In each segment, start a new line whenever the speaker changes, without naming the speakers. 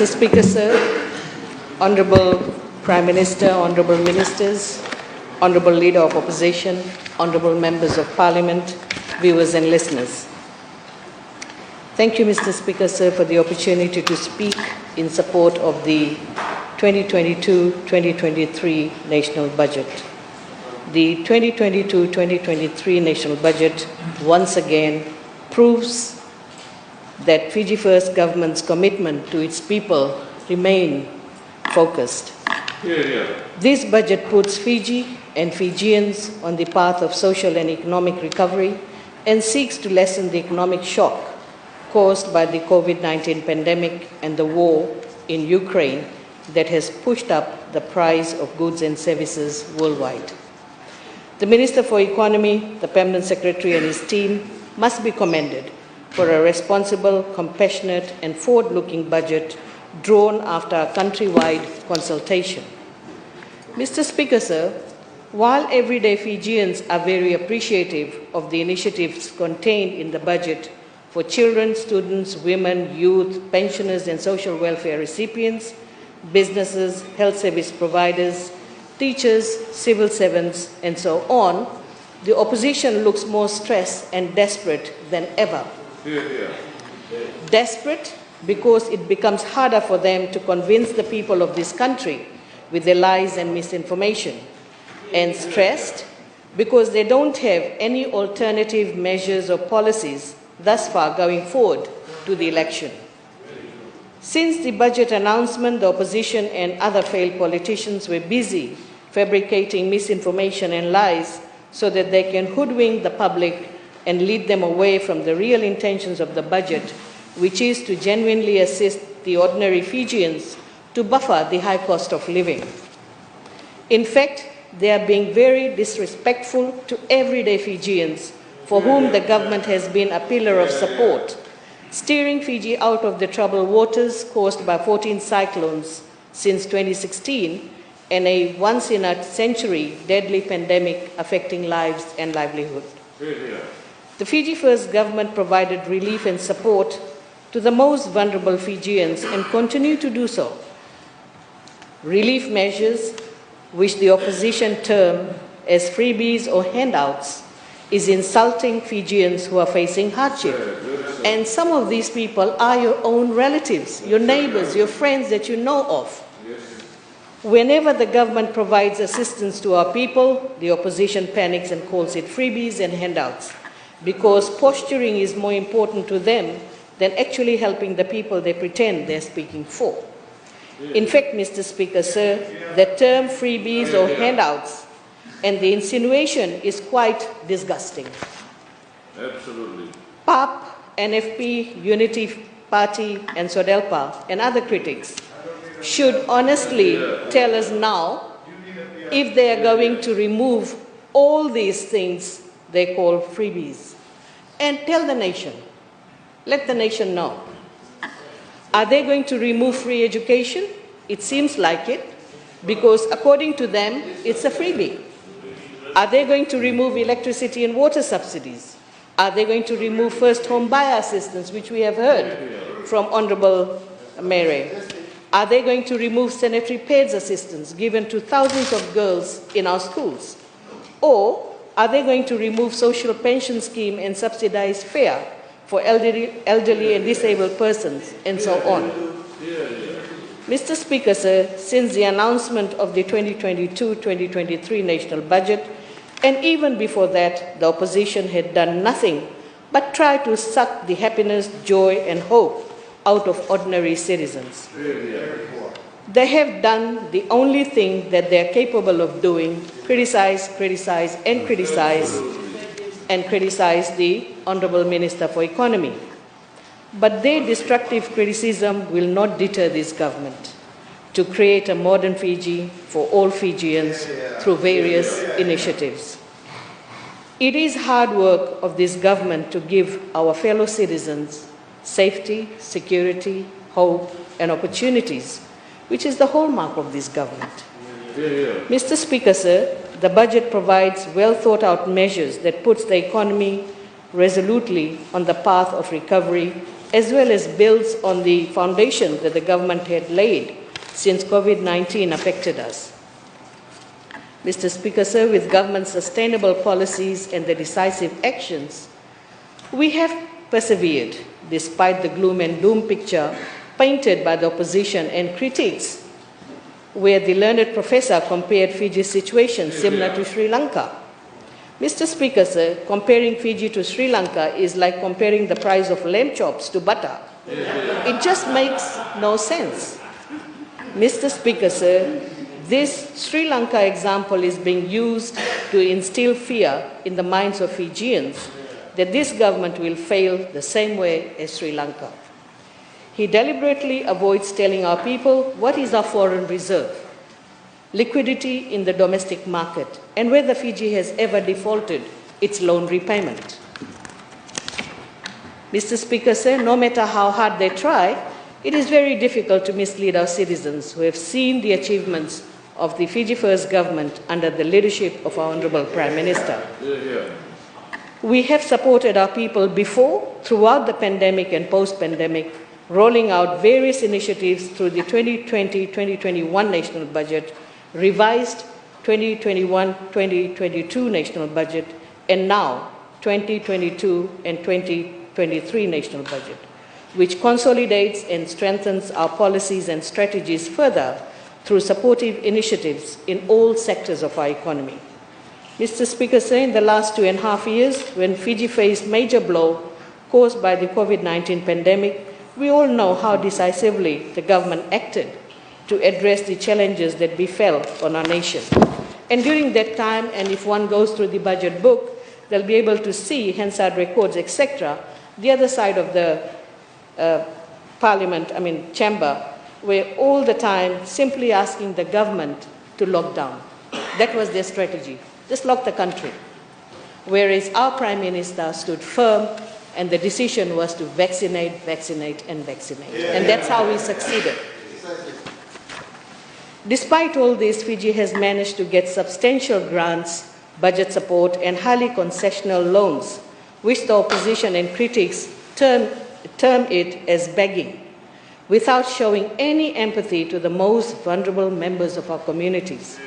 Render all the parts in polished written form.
Mr. Speaker, sir, Honorable Prime Minister, Honorable Ministers, Honorable Leader of Opposition, Honorable Members of Parliament, viewers and listeners. Thank you, Mr. Speaker, sir, for the opportunity to speak in support of the 2022-2023 National Budget. The 2022-2023 National Budget once again proves that FijiFirst Government's commitment to its people remain focused. This budget puts Fiji and Fijians on the path of social and economic recovery and seeks to lessen the economic shock caused by the COVID-19 pandemic and the war in Ukraine that has pushed up the price of goods and services worldwide. The Minister for Economy, the Permanent Secretary and his team must be commended for a responsible, compassionate and forward-looking budget drawn after a countrywide consultation. Mr. Speaker, sir, while everyday Fijians are very appreciative of the initiatives contained in the budget for children, students, women, youth, pensioners and social welfare recipients, businesses, health service providers, teachers, civil servants, and so on, the opposition looks more stressed and desperate than ever. Desperate because it becomes harder for them to convince the people of this country with their lies and misinformation, and stressed because they don't have any alternative measures or policies thus far going forward to the election. Since the budget announcement, the opposition and other failed politicians were busy fabricating misinformation and lies so that they can hoodwink the public and lead them away from the real intentions of the budget, which is to genuinely assist the ordinary Fijians to buffer the high cost of living. In fact, they are being very disrespectful to everyday Fijians for whom the government has been a pillar of support, steering Fiji out of the troubled waters caused by 14 cyclones since 2016 and a once-in-a-century deadly pandemic affecting lives and livelihood. The FijiFirst Government provided relief and support to the most vulnerable Fijians and continue to do so. Relief measures, which the opposition term as freebies or handouts, is insulting Fijians who are facing hardship. And some of these people are your own relatives, your neighbors, your friends that you know of. Whenever the government provides assistance to our people, the opposition panics and calls it freebies and handouts, because posturing is more important to them than actually helping the people they pretend they're speaking for. In fact, Mr. Speaker, sir, the term freebies or handouts and the insinuation is quite disgusting.
Absolutely.
PAP, NFP, Unity Party, and SODELPA, and other critics should honestly tell us now if they are going to remove all these things they call freebies. And tell the nation, let the nation know. Are they going to remove free education? It seems like it, because according to them, it's a freebie. Are they going to remove electricity and water subsidies? Are they going to remove first home buyer assistance, which we have heard from Honorable Mary? Are they going to remove sanitary pads assistance given to thousands of girls in our schools? Or are they going to remove social pension scheme and subsidized fare for elderly and disabled persons, and so on? Mr. Speaker, sir, since the announcement of the 2022-2023 national budget, and even before that, the opposition had done nothing but try to suck the happiness, joy, and hope out of ordinary citizens. They have done the only thing that they are capable of doing: criticize, and criticize the Honorable Minister for Economy. But their destructive criticism will not deter this government to create a modern Fiji for all Fijians through various initiatives. It is hard work of this government to give our fellow citizens safety, security, hope, and opportunities, which is the hallmark of this government. Mr. Speaker, sir, the budget provides well-thought-out measures that puts the economy resolutely on the path of recovery as well as builds on the foundation that the government had laid since COVID-19 affected us. Mr. Speaker, sir, with government's sustainable policies and the decisive actions, we have persevered despite the gloom and doom picture painted by the opposition and critics, where the learned professor compared Fiji's situation similar to Sri Lanka. Mr. Speaker, sir, comparing Fiji to Sri Lanka is like comparing the price of lamb chops to butter. It just makes no sense. Mr. Speaker, sir, this Sri Lanka example is being used to instill fear in the minds of Fijians that this government will fail the same way as Sri Lanka. He deliberately avoids telling our people what is our foreign reserve, liquidity in the domestic market, and whether Fiji has ever defaulted its loan repayment. Mr. Speaker, sir, no matter how hard they try, it is very difficult to mislead our citizens who have seen the achievements of the FijiFirst Government under the leadership of our Honourable Prime Minister. We have supported our people before, throughout the pandemic and post-pandemic, rolling out various initiatives through the 2020-2021 National Budget, revised 2021-2022 National Budget, and now 2022 and 2023 National Budget, which consolidates and strengthens our policies and strategies further through supportive initiatives in all sectors of our economy. Mr. Speaker, sir, in the last 2.5 years, when Fiji faced major blow caused by the COVID-19 pandemic, we all know how decisively the government acted to address the challenges that befell on our nation. And during that time, and if one goes through the budget book, they'll be able to see Hansard records, etc., the other side of the chamber, were all the time simply asking the government to lock down. That was their strategy. Just lock the country. Whereas our Prime Minister stood firm, and the decision was to vaccinate, vaccinate, and vaccinate. And that's how we succeeded. Despite all this, Fiji has managed to get substantial grants, budget support, and highly concessional loans, which the opposition and critics term it as begging, without showing any empathy to the most vulnerable members of our communities,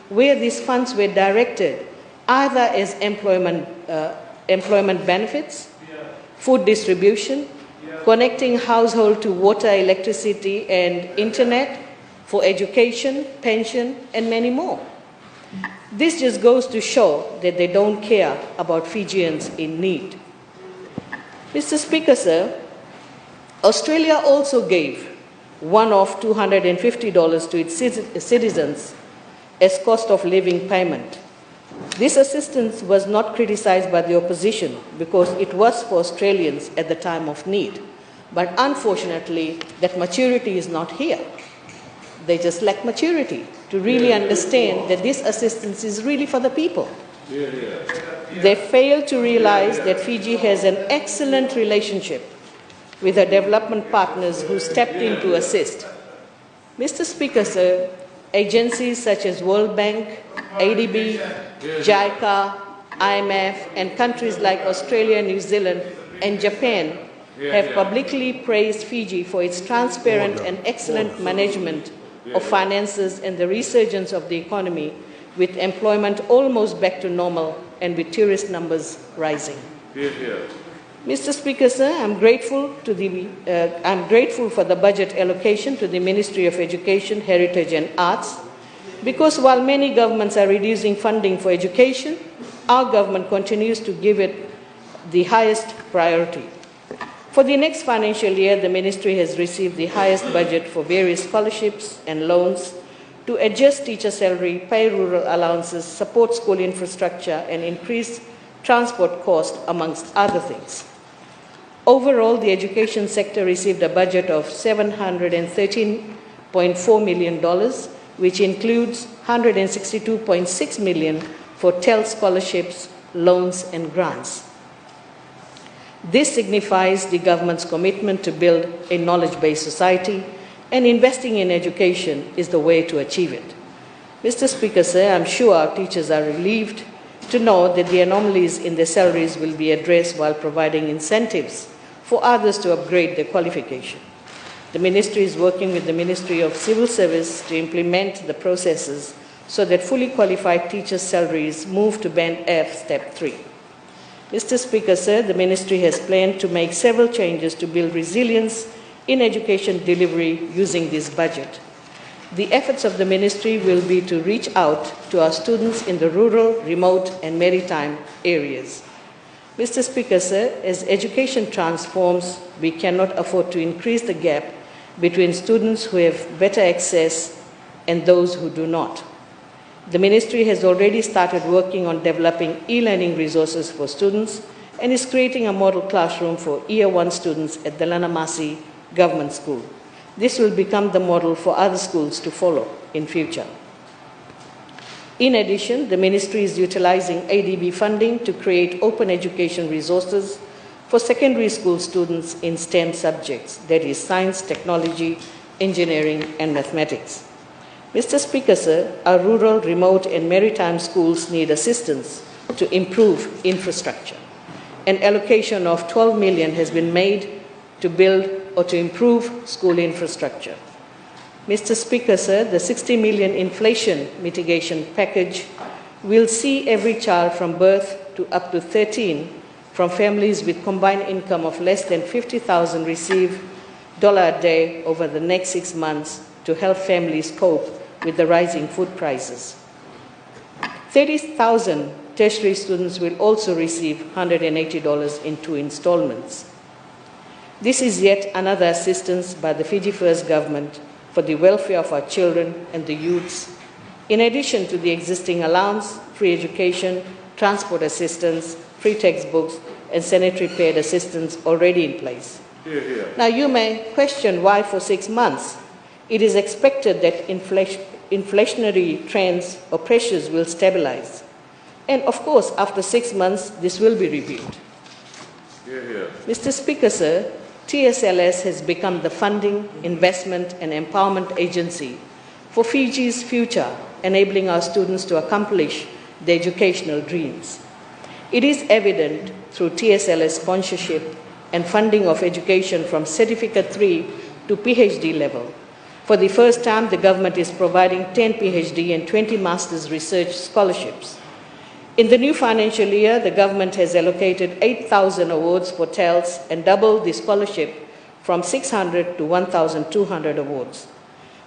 where these funds were directed either as employment benefits, food distribution, connecting household to water, electricity, and internet, for education, pension, and many more. This just goes to show that they don't care about Fijians in need. Mr. Speaker, sir, Australia also gave one-off $250 to its citizens as cost of living payment. This assistance was not criticized by the opposition because it was for Australians at the time of need. But unfortunately, that maturity is not here. They just lack maturity to really understand that this assistance is really for the people. They fail to realize that Fiji has an excellent relationship with her development partners who stepped in to assist. Mr. Speaker, sir, agencies such as World Bank, ADB, JICA, IMF, and countries like Australia, New Zealand, and Japan have publicly praised Fiji for its transparent and excellent management of finances and the resurgence of the economy, with employment almost back to normal and with tourist numbers rising. Mr. Speaker, sir, I'm grateful for the budget allocation to the Ministry of Education, Heritage and Arts, because while many governments are reducing funding for education, our government continues to give it the highest priority. For the next financial year, the Ministry has received the highest budget for various scholarships and loans to adjust teacher salary, pay rural allowances, support school infrastructure, and increase transport costs, amongst other things. Overall, the education sector received a budget of $713.4 million, which includes $162.6 million for TEL scholarships, loans, and grants. This signifies the government's commitment to build a knowledge-based society, and investing in education is the way to achieve it. Mr. Speaker, sir, I'm sure our teachers are relieved to know that the anomalies in their salaries will be addressed while providing incentives for others to upgrade their qualification. The Ministry is working with the Ministry of Civil Service to implement the processes so that fully qualified teachers' salaries move to Band F, Step 3. Mr. Speaker, sir, the Ministry has planned to make several changes to build resilience in education delivery using this budget. The efforts of the Ministry will be to reach out to our students in the rural, remote, and maritime areas. Mr. Speaker, sir, as education transforms, we cannot afford to increase the gap between students who have better access and those who do not. The Ministry has already started working on developing e-learning resources for students and is creating a model classroom for Year 1 students at the Lanamasi Government School. This will become the model for other schools to follow in future. In addition, the Ministry is utilizing ADB funding to create open education resources for secondary school students in STEM subjects, that is science, technology, engineering, and mathematics. Mr. Speaker, sir, our rural, remote, and maritime schools need assistance to improve infrastructure. An allocation of 12 million has been made to build or to improve school infrastructure. Mr. Speaker, sir, the 60 million inflation mitigation package will see every child from birth to up to 13 from families with combined income of less than 50,000 receive $1 a day over the next 6 months to help families cope with the rising food prices. 30,000 tertiary students will also receive $180 in 2 installments. This is yet another assistance by the FijiFirst Government for the welfare of our children and the youths, in addition to the existing allowance, free education, transport assistance, free textbooks, and sanitary pad assistance already in place.
Hear, hear.
Now you may question why for 6 months. It is expected that inflationary trends or pressures will stabilize. And of course, after 6 months, this will be reviewed.
Hear, hear.
Mr. Speaker, sir, TSLS has become the funding, investment, and empowerment agency for Fiji's future, enabling our students to accomplish their educational dreams. It is evident through TSLS sponsorship and funding of education from Certificate 3 to PhD level. For the first time, the government is providing 10 PhD and 20 master's research scholarships. In the new financial year, the government has allocated 8,000 awards for TELS and doubled the scholarship from 600 to 1,200 awards.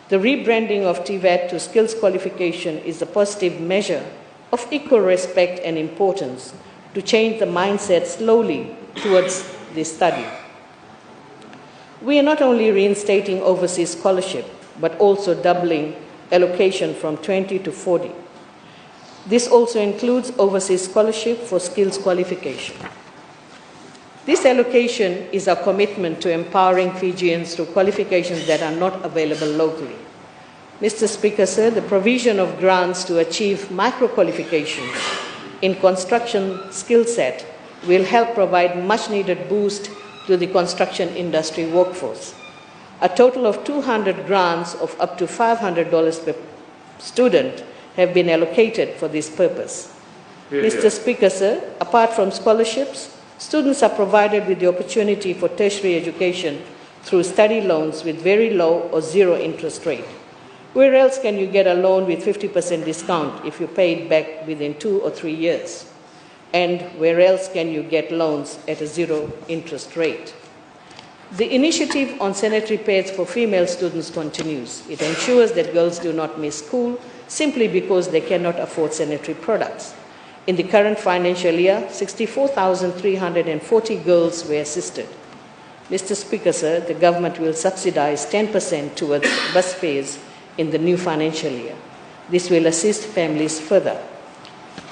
The rebranding of TVET to skills qualification is a positive measure of equal respect and importance to change the mindset slowly towards this study. We are not only reinstating overseas scholarship, but also doubling allocation from 20 to 40. This also includes overseas scholarship for skills qualification. This allocation is our commitment to empowering Fijians through qualifications that are not available locally. Mr. Speaker, sir, the provision of grants to achieve micro-qualifications in construction skill set will help provide much-needed boost to the construction industry workforce. A total of 200 grants of up to $500 per student have been allocated for this purpose.
Hear,
Mr.
hear.
Speaker, sir, apart from scholarships, students are provided with the opportunity for tertiary education through study loans with very low or zero interest rate. Where else can you get a loan with 50% discount if you pay it back within 2 or 3 years? And where else can you get loans at a zero interest rate? The initiative on sanitary pads for female students continues. It ensures that girls do not miss school simply because they cannot afford sanitary products. In the current financial year, 64,340 girls were assisted. Mr. Speaker, sir, the government will subsidize 10% towards bus fares in the new financial year. This will assist families further.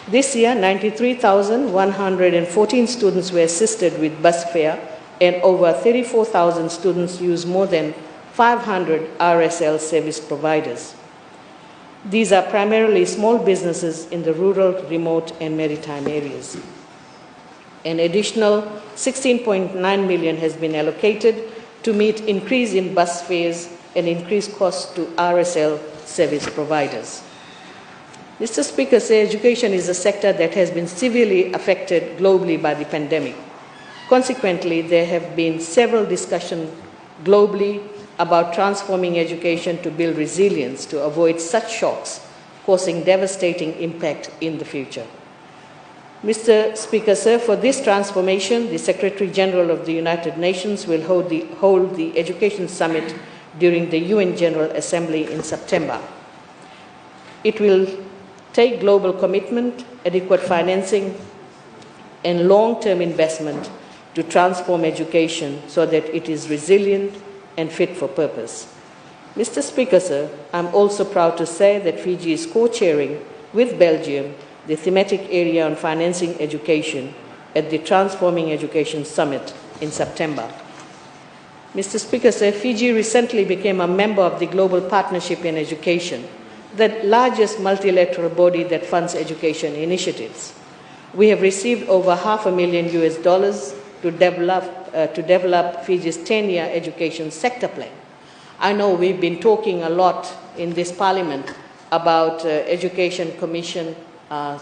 This year, 93,114 students were assisted with bus fare, and over 34,000 students use more than 500 RSL service providers. These are primarily small businesses in the rural, remote, and maritime areas. An additional 16.9 million has been allocated to meet increase in bus fares and increased costs to RSL service providers. Mr. Speaker, education is a sector that has been severely affected globally by the pandemic. Consequently, there have been several discussions globally about transforming education to build resilience to avoid such shocks causing devastating impact in the future. Mr. Speaker, sir, for this transformation, the Secretary General of the United Nations will hold the Education Summit during the UN General Assembly in September. It will take global commitment, adequate financing, and long-term investment to transform education so that it is resilient and fit for purpose. Mr. Speaker, sir, I'm also proud to say that Fiji is co-chairing with Belgium the thematic area on financing education at the Transforming Education Summit in September. Mr. Speaker, sir, Fiji recently became a member of the Global Partnership in Education, the largest multilateral body that funds education initiatives. We have received over $500,000 to develop Fiji's 10-year education sector plan. I know we've been talking a lot in this Parliament about Education Commission,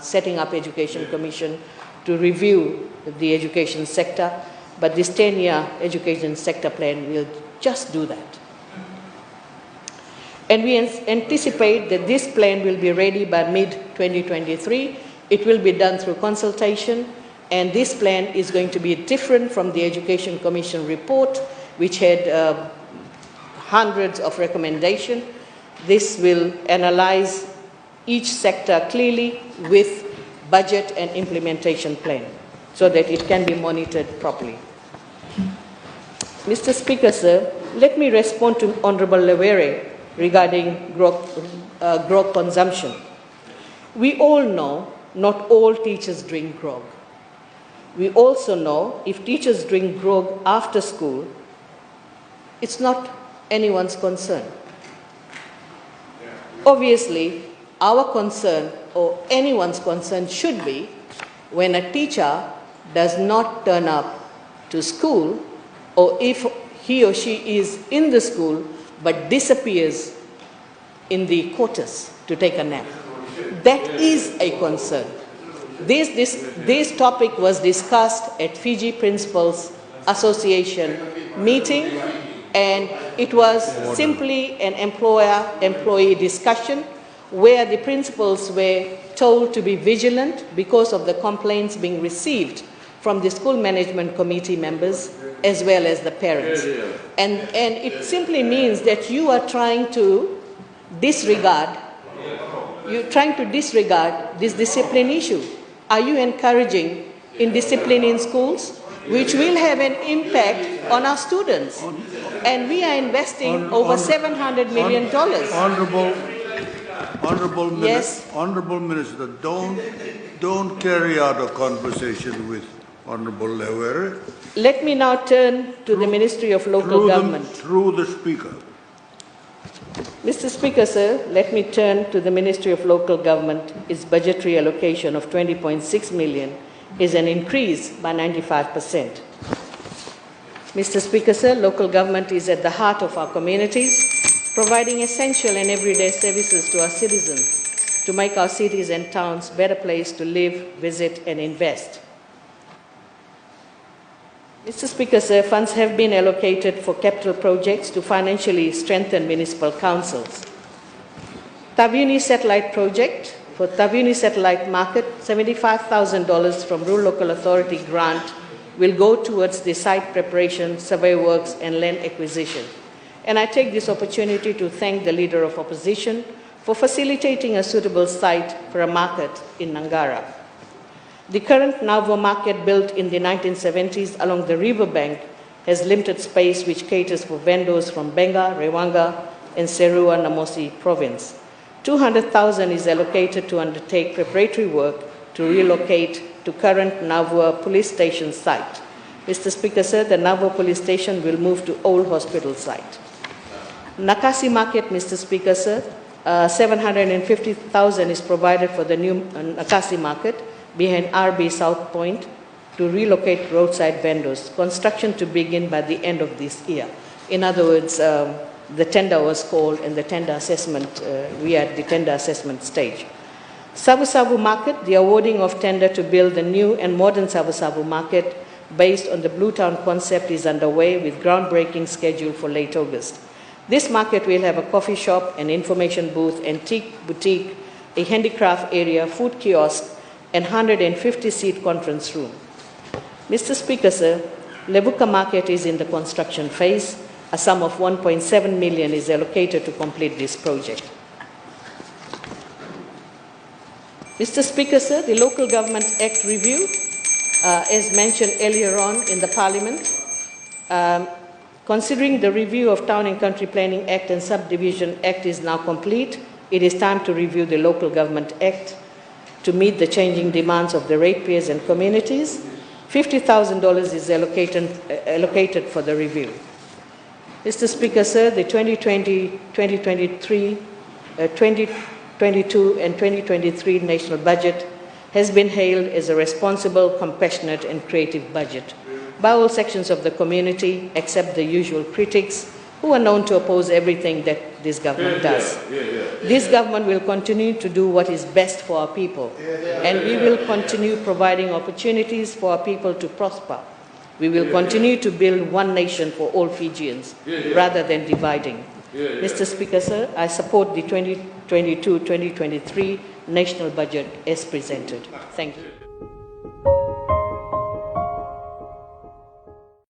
setting up Education Commission to review the education sector, but this 10-year education sector plan will just do that. And we anticipate that this plan will be ready by mid-2023. It will be done through consultation, and this plan is going to be different from the Education Commission report, which had hundreds of recommendations. This will analyze each sector clearly with budget and implementation plan so that it can be monitored properly. Mr. Speaker, sir, let me respond to Honorable Lewere regarding grog consumption. We all know not all teachers drink grog. We also know if teachers drink grog after school, it's not anyone's concern. Obviously, our concern or anyone's concern should be when a teacher does not turn up to school, or if he or she is in the school but disappears in the quarters to take a nap. That is a concern. This topic was discussed at Fiji Principals Association meeting, and it was simply an employer-employee discussion where the principals were told to be vigilant because of the complaints being received from the school management committee members as well as the parents. And it simply means that you are trying to disregard this discipline issue. Are you encouraging indiscipline in schools, which will have an impact on our students? And we are investing over $700 million.
Honorable Minister, don't carry out a conversation with Honorable Lewere.
Let me now turn to the Ministry of Local Government.
Through the Speaker.
Mr. Speaker, sir, let me turn to the Ministry of Local Government. Its budgetary allocation of $20.6 million is an increase by 95%. Mr. Speaker, sir, local government is at the heart of our communities, providing essential and everyday services to our citizens to make our cities and towns a better place to live, visit, and invest. Mr. Speaker, sir, funds have been allocated for capital projects to financially strengthen municipal councils. Tavuni Satellite Project, for Tavuni Satellite Market, $75,000 from Rural Local Authority grant will go towards the site preparation, survey works, and land acquisition. And I take this opportunity to thank the Leader of Opposition for facilitating a suitable site for a market in Nangara. The current Navo market, built in the 1970s along the riverbank, has limited space which caters for vendors from Benga, Rewanga, and Serua Namosi province. $200,000 is allocated to undertake preparatory work to relocate to current Navua police station site. Mr. Speaker, sir, the Navua police station will move to old hospital site. Nakasi market, Mr. Speaker, sir, $750,000 is provided for the new Nakasi market behind RB South Point to relocate roadside vendors. Construction to begin by the end of this year. In other words, the tender was called and the tender assessment, we are at the tender assessment stage. Savu Savu market, the awarding of tender to build the new and modern Savu Savu market based on the Blue Town concept is underway with groundbreaking scheduled for late August. This market will have a coffee shop, an information booth, antique boutique, a handicraft area, food kiosk, and 150-seat conference room. Mr. Speaker, sir, Levuka Market is in the construction phase. A sum of 1.7 million is allocated to complete this project. Mr. Speaker, sir, the Local Government Act review, as mentioned earlier on in the Parliament, considering the review of Town and Country Planning Act and Subdivision Act is now complete, it is time to review the Local Government Act to meet the changing demands of the ratepayers and communities. $50,000 is allocated for the review. Mr. Speaker, sir, the 2020, 2023, 2022 and 2023 national budget has been hailed as a responsible, compassionate and creative budget by all sections of the community, except the usual critics who are known to oppose everything that this government does. This government will continue to do what is best for our people, and we will continue providing opportunities for our people to prosper. We will continue to build one nation for all Fijians, rather than dividing. Mr. Speaker, sir, I support the 2022-2023 national budget as presented. Thank you.